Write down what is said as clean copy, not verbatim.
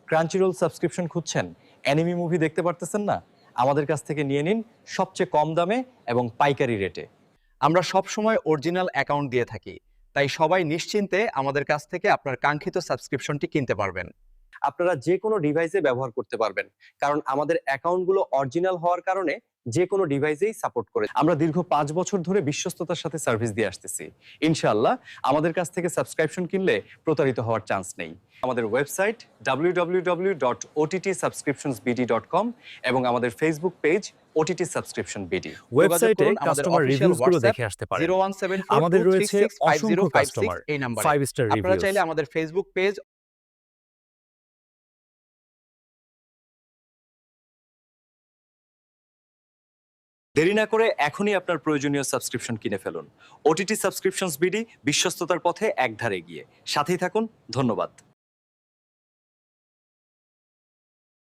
ক্রাঞ্চিরোল subscription খুঁজছেন, enemy movie দেখতে পারতেছেন না? আমাদের কাছ থেকে নিয়ে নিন সবচেয়ে কম দামে এবং পাইকারি রেটে। আমরা সব সময় অরিজিনাল অ্যাকাউন্ট দিয়ে থাকি, তাই সবাই নিশ্চিন্তে আমাদের কাছ থেকে আপনার কাঙ্ক্ষিত সাবস্ক্রিপশনটি কিনতে পারবেন। আপনারা যে কোনো ডিভাইসে ব্যবহার করতে পারবেন, কারণ আমাদের অ্যাকাউন্টগুলো অরিজিনাল হওয়ার কারণে যে কোনো ডিভাইসেই সাপোর্ট করে। আমরা দীর্ঘ 5 বছর ধরে বিশ্বস্ততার সাথে সার্ভিস দিয়ে আসতেছি। ইনশাআল্লাহ আমাদের কাছ থেকে সাবস্ক্রিপশন কিনলে প্রতারিত হওয়ার চান্স নেই। আমাদের ওয়েবসাইট www.ottsubscriptionsbd.com এবং আমাদের Facebook page OTT Subscription BD। ওয়েবসাইটে করুন আমাদের কাস্টমার official রিভিউজগুলো WhatsApp দেখে আসতে পারেন। 01742365056 আমাদের রয়েছে অসংখ্য কাস্টমার এই নাম্বারে। 5 স্টার আপনারা রিভিউজ। চাইলে আমাদের ফেসবুক পেজ দেরি না করে এখনই আপনার প্রয়োজনীয় সাবস্ক্রিপশন কিনে ফেলুন। OTT Subscriptions BD বিশ্বস্ততার পথে একধারে এগিয়ে। সাথেই থাকুন। ধন্যবাদ।